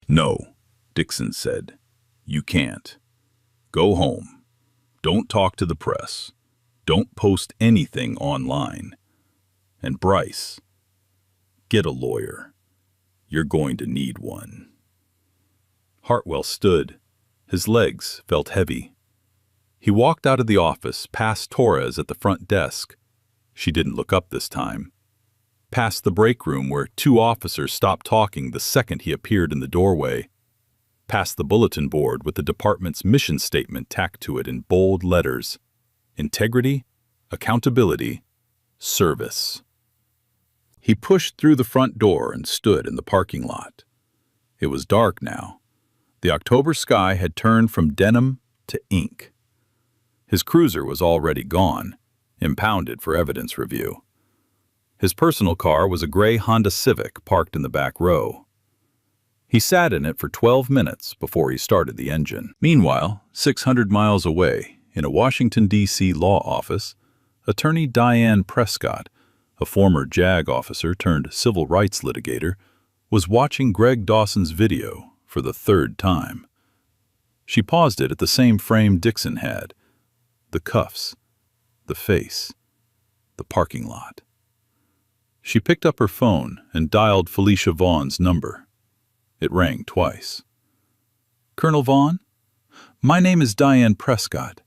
"No," Dixon said. "You can't. Go home. Don't talk to the press. Don't post anything online. And Bryce, get a lawyer. You're going to need one." Hartwell stood. His legs felt heavy. He walked out of the office, past Torres at the front desk. She didn't look up this time. Past the break room where 2 officers stopped talking the second he appeared in the doorway. Past the bulletin board with the department's mission statement tacked to it in bold letters. Integrity, accountability, service. He pushed through the front door and stood in the parking lot. It was dark now. The October sky had turned from denim to ink. His cruiser was already gone, impounded for evidence review. His personal car was a gray Honda Civic parked in the back row. He sat in it for 12 minutes before he started the engine. Meanwhile, 600 miles away, in a Washington, D.C. law office, attorney Diane Prescott, a former JAG officer turned civil rights litigator, was watching Greg Dawson's video for the third time. She paused it at the same frame Dixon had: the cuffs, the face, the parking lot. She picked up her phone and dialed Felicia Vaughn's number. It rang twice. "Colonel Vaughn? My name is Diane Prescott.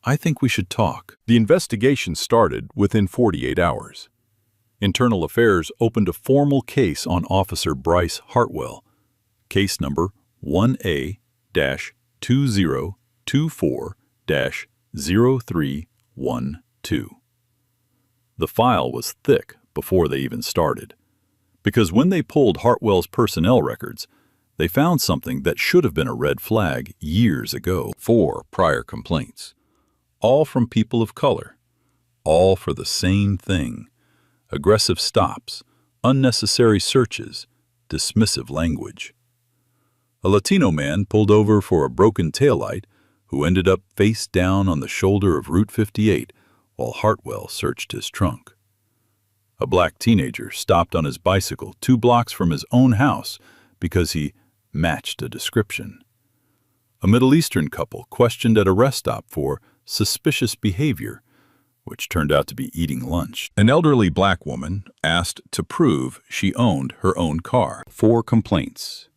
I think we should talk." The investigation started within 48 hours. Internal Affairs opened a formal case on Officer Bryce Hartwell, case number 1A-2024-0312. The file was thick before they even started, because when they pulled Hartwell's personnel records, they found something that should have been a red flag years ago. 4 prior complaints, all from people of color, all for the same thing: aggressive stops, unnecessary searches, dismissive language. A Latino man pulled over for a broken taillight who ended up face down on the shoulder of Route 58 while Hartwell searched his trunk. A black teenager stopped on his bicycle 2 blocks from his own house because he matched a description. A Middle Eastern couple questioned at a rest stop for suspicious behavior, which turned out to be eating lunch. An elderly black woman asked to prove she owned her own car. 4 complaints,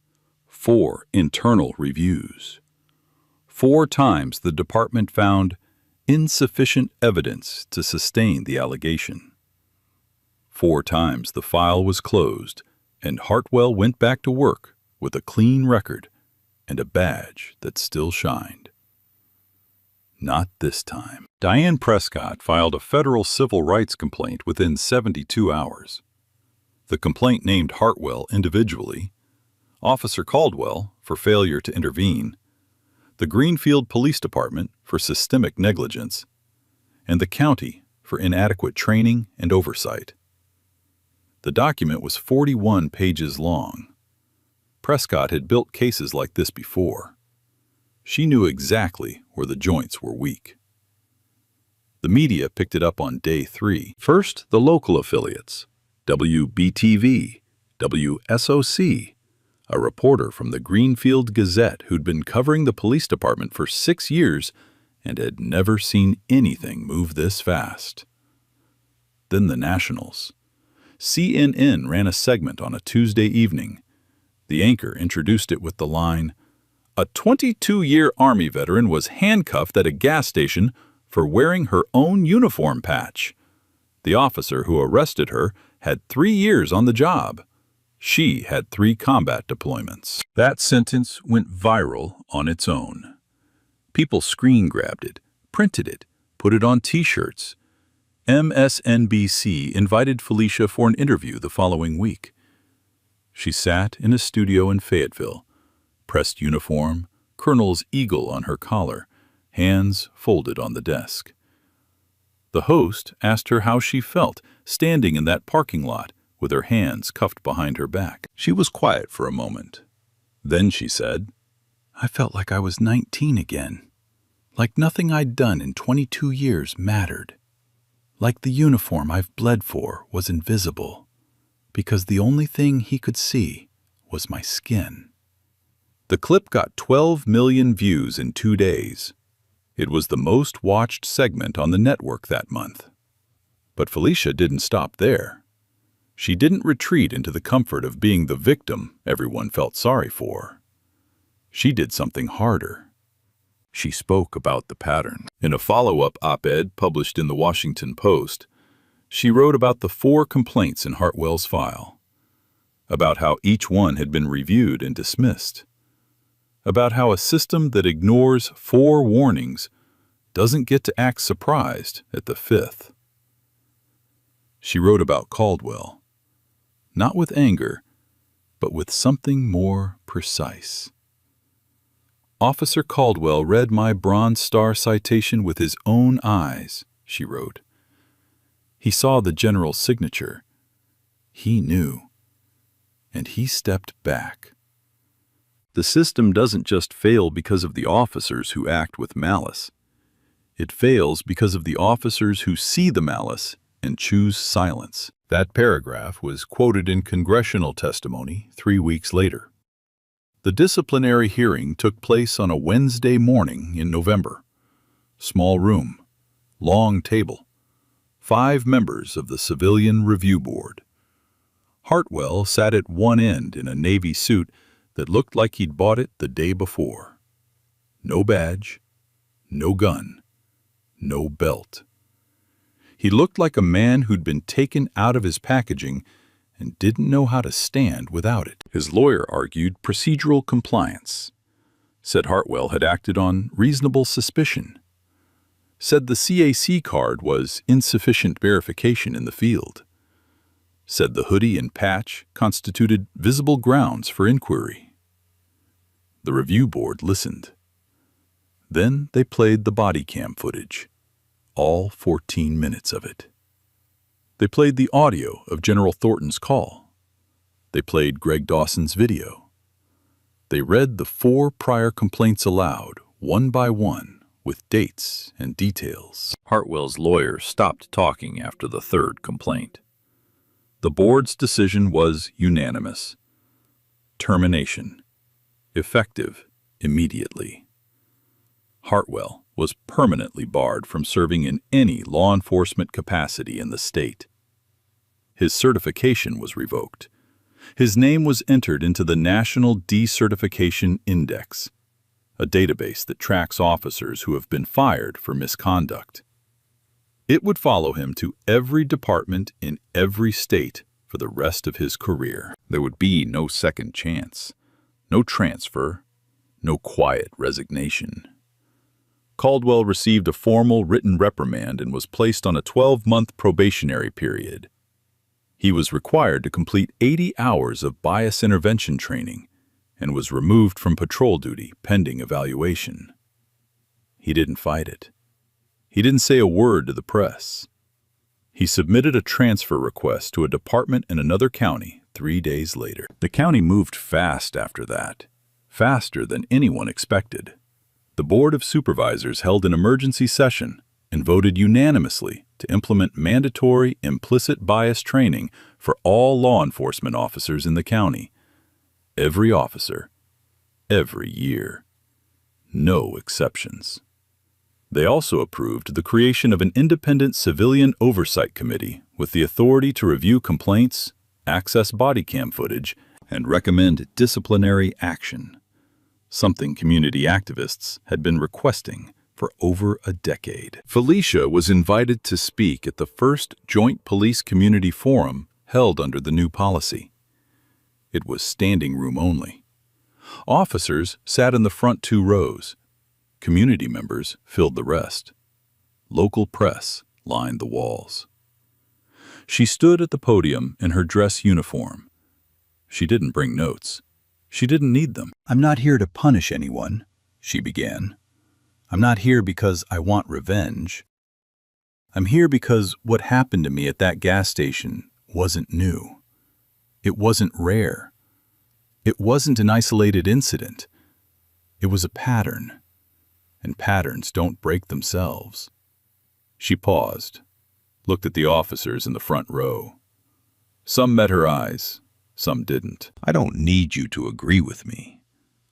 4 internal reviews. 4 times the department found insufficient evidence to sustain the allegation. 4 times the file was closed and Hartwell went back to work with a clean record and a badge that still shined. Not this time. Diane Prescott filed a federal civil rights complaint within 72 hours. The complaint named Hartwell individually, Officer Caldwell for failure to intervene, the Greenfield Police Department for systemic negligence, and the county for inadequate training and oversight. The document was 41 pages long. Prescott had built cases like this before. She knew exactly where the joints were weak. The media picked it up on day 3. First, the local affiliates, WBTV, WSOC, a reporter from the Greenfield Gazette who'd been covering the police department for 6 years and had never seen anything move this fast. Then the nationals. CNN ran a segment on a Tuesday evening. The anchor introduced it with the line, "A 22-year Army veteran was handcuffed at a gas station for wearing her own uniform patch. The officer who arrested her had 3 years on the job. She had 3 combat deployments." That sentence went viral on its own. People screen grabbed it, printed it, put it on T-shirts. MSNBC invited Felicia for an interview the following week. She sat in a studio in Fayetteville, pressed uniform, colonel's eagle on her collar, hands folded on the desk. The host asked her how she felt standing in that parking lot with her hands cuffed behind her back. She was quiet for a moment. Then she said, "I felt like I was 19 again. Like nothing I'd done in 22 years mattered. Like the uniform I've bled for was invisible, because the only thing he could see was my skin." The clip got 12 million views in 2 days. It was the most watched segment on the network that month. But Felicia didn't stop there. She didn't retreat into the comfort of being the victim everyone felt sorry for. She did something harder. She spoke about the pattern. In a follow-up op-ed published in the Washington Post, she wrote about the 4 complaints in Hartwell's file, about how each one had been reviewed and dismissed, about how a system that ignores 4 warnings doesn't get to act surprised at the 5th. She wrote about Caldwell, not with anger, but with something more precise. "Officer Caldwell read my Bronze Star citation with his own eyes," she wrote. He saw the general's signature. He knew. And he stepped back. The system doesn't just fail because of the officers who act with malice. It fails because of the officers who see the malice and choose silence. That paragraph was quoted in congressional testimony 3 weeks later. The disciplinary hearing took place on a Wednesday morning in November. Small room, long table, 5 members of the Civilian Review Board. Hartwell sat at one end in a navy suit that looked like he'd bought it the day before. No badge, no gun, no belt. He looked like a man who'd been taken out of his packaging and didn't know how to stand without it. His lawyer argued procedural compliance, said Hartwell had acted on reasonable suspicion, said the CAC card was insufficient verification in the field, said the hoodie and patch constituted visible grounds for inquiry. The review board listened. Then they played the body cam footage, all 14 minutes of it. They played the audio of General Thornton's call. They played Greg Dawson's video. They read the 4 prior complaints aloud, one by one, with dates and details. Hartwell's lawyer stopped talking after the 3rd complaint. The board's decision was unanimous. Termination. Effective immediately. Hartwell was permanently barred from serving in any law enforcement capacity in the state. His certification was revoked. His name was entered into the National Decertification Index, a database that tracks officers who have been fired for misconduct. It would follow him to every department in every state for the rest of his career. There would be no second chance, no transfer, no quiet resignation. Caldwell received a formal written reprimand and was placed on a 12-month probationary period. He was required to complete 80 hours of bias intervention training and was removed from patrol duty pending evaluation. He didn't fight it. He didn't say a word to the press. He submitted a transfer request to a department in another county 3 days later. The county moved fast after that, faster than anyone expected. The Board of Supervisors held an emergency session and voted unanimously to implement mandatory implicit bias training for all law enforcement officers in the county. Every officer, every year. No exceptions. They also approved the creation of an independent civilian oversight committee with the authority to review complaints, access body cam footage, and recommend disciplinary action, something community activists had been requesting for over a decade. Felicia was invited to speak at the first Joint Police Community Forum held under the new policy. It was standing room only. Officers sat in the front 2 rows. Community members filled the rest. Local press lined the walls. She stood at the podium in her dress uniform. She didn't bring notes. She didn't need them. "I'm not here to punish anyone," she began. "I'm not here because I want revenge. I'm here because what happened to me at that gas station wasn't new. It wasn't rare. It wasn't an isolated incident. It was a pattern. And patterns don't break themselves." She paused, looked at the officers in the front row. Some met her eyes, some didn't. "I don't need you to agree with me.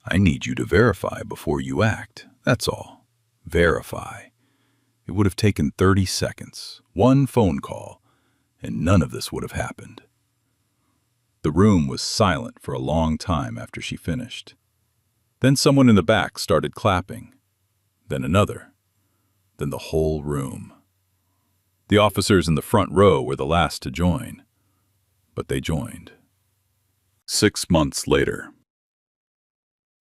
I need you to verify before you act, that's all. Verify. It would have taken 30 seconds, 1 phone call, and none of this would have happened." The room was silent for a long time after she finished. Then someone in the back started clapping. Then another. Then the whole room. The officers in the front row were the last to join, but they joined. 6 months later.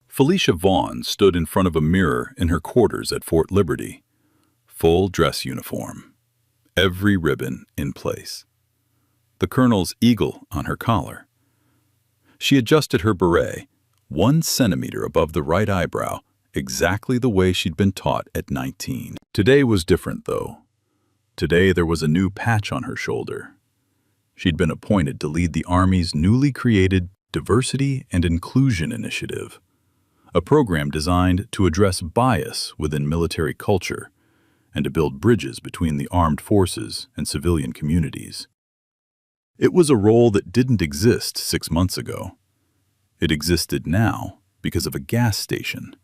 Felicia Vaughn stood in front of a mirror in her quarters at Fort Liberty. Full dress uniform. Every ribbon in place. The colonel's eagle on her collar. She adjusted her beret 1 centimeter above the right eyebrow, exactly the way she'd been taught at 19. Today was different, though. Today there was a new patch on her shoulder. She'd been appointed to lead the Army's newly created Diversity and Inclusion Initiative, a program designed to address bias within military culture and to build bridges between the armed forces and civilian communities. It was a role that didn't exist 6 months ago. It existed now because of a gas station,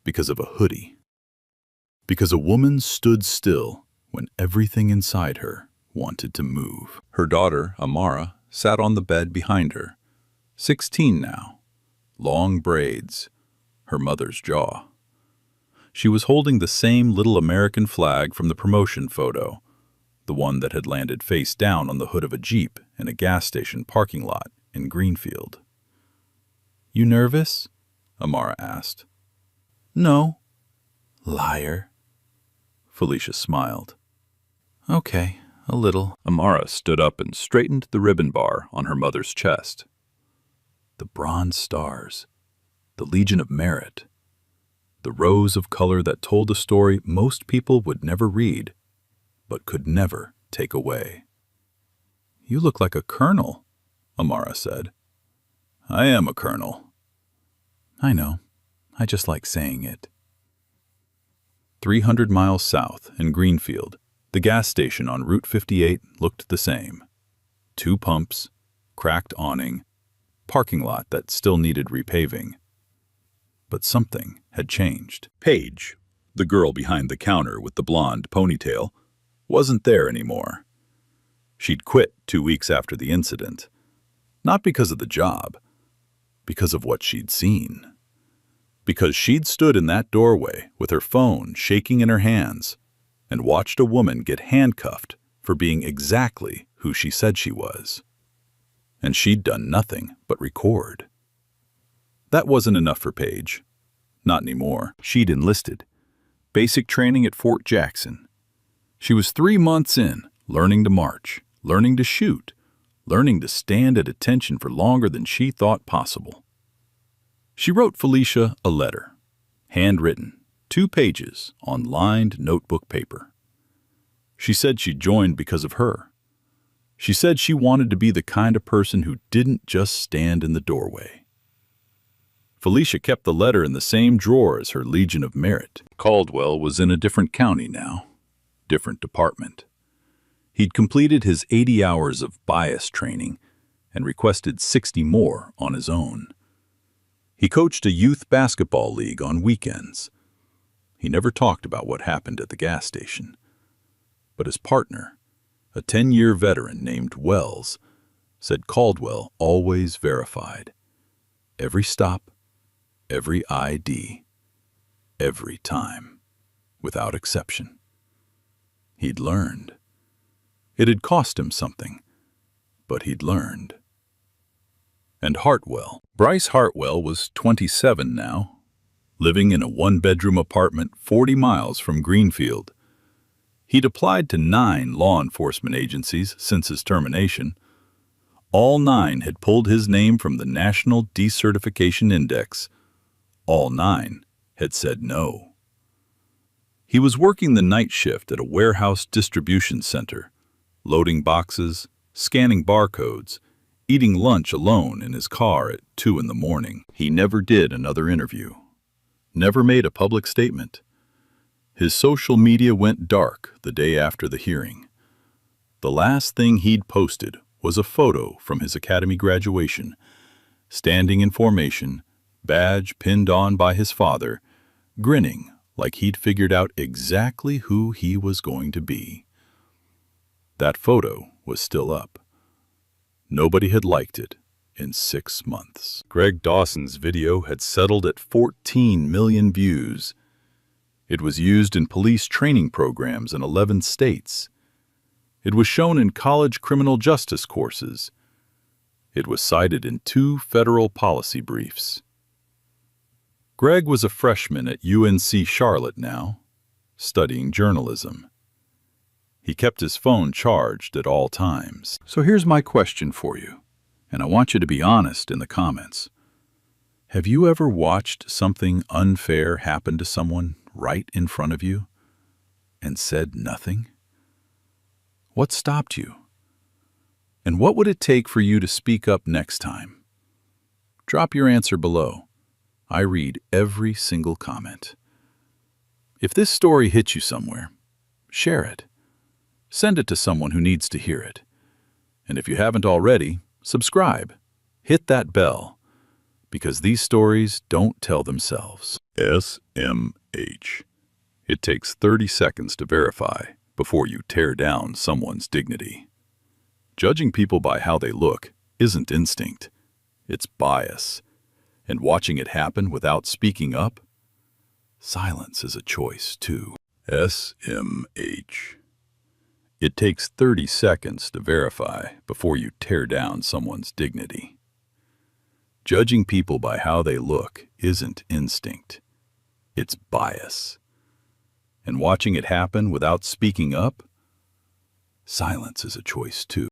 because of a hoodie, because a woman stood still when everything inside her wanted to move. Her daughter, Amara, sat on the bed behind her, 16 now, long braids, her mother's jaw. She was holding the same little American flag from the promotion photo, the one that had landed face down on the hood of a Jeep in a gas station parking lot in Greenfield. "You nervous?" Amara asked. "No." "Liar." Felicia smiled. "Okay, a little." Amara stood up and straightened the ribbon bar on her mother's chest. The Bronze Stars, the Legion of Merit, the rows of color that told a story most people would never read, but could never take away. "You look like a colonel," Amara said. "I am a colonel." "I know. I just like saying it." 300 miles south in Greenfield, the gas station on Route 58 looked the same. 2 pumps, cracked awning, parking lot that still needed repaving. But something had changed. Paige, the girl behind the counter with the blonde ponytail, wasn't there anymore. She'd quit 2 weeks after the incident, not because of the job, because of what she'd seen. Because she'd stood in that doorway with her phone shaking in her hands and watched a woman get handcuffed for being exactly who she said she was. And she'd done nothing but record. That wasn't enough for Paige. Not anymore. She'd enlisted. Basic training at Fort Jackson. She was 3 months in, learning to march, learning to shoot, learning to stand at attention for longer than she thought possible. She wrote Felicia a letter, handwritten, 2 pages on lined notebook paper. She said she joined because of her. She said she wanted to be the kind of person who didn't just stand in the doorway. Felicia kept the letter in the same drawer as her Legion of Merit. Caldwell was in a different county now, different department. He'd completed his 80 hours of bias training and requested 60 more on his own. He coached a youth basketball league on weekends. He never talked about what happened at the gas station. But his partner, a 10-year veteran named Wells, said Caldwell always verified. Every stop, every ID, every time, without exception. He'd learned. It had cost him something, but he'd learned. And Hartwell. Bryce Hartwell was 27 now, living in a 1-bedroom apartment 40 miles from Greenfield. He'd applied to 9 law enforcement agencies since his termination. All 9 had pulled his name from the National Decertification Index. All 9 had said no. He was working the night shift at a warehouse distribution center, loading boxes, scanning barcodes, eating lunch alone in his car at 2 in the morning. He never did another interview, never made a public statement. His social media went dark the day after the hearing. The last thing he'd posted was a photo from his academy graduation, standing in formation, badge pinned on by his father, grinning like he'd figured out exactly who he was going to be. That photo was still up. Nobody had liked it in 6 months. Greg Dawson's video had settled at 14 million views. It was used in police training programs in 11 states. It was shown in college criminal justice courses. It was cited in 2 federal policy briefs. Greg was a freshman at UNC Charlotte now, studying journalism. He kept his phone charged at all times. So here's my question for you, and I want you to be honest in the comments. Have you ever watched something unfair happen to someone right in front of you and said nothing? What stopped you? And what would it take for you to speak up next time? Drop your answer below. I read every single comment. If this story hit you somewhere, share it. Send it to someone who needs to hear it. And if you haven't already, subscribe. Hit that bell, because these stories don't tell themselves. SMH. It takes 30 seconds to verify before you tear down someone's dignity. Judging people by how they look isn't instinct, it's bias. And watching it happen without speaking up? Silence is a choice, too. SMH. It takes 30 seconds to verify before you tear down someone's dignity. Judging people by how they look isn't instinct, it's bias. And watching it happen without speaking up? Silence is a choice, too.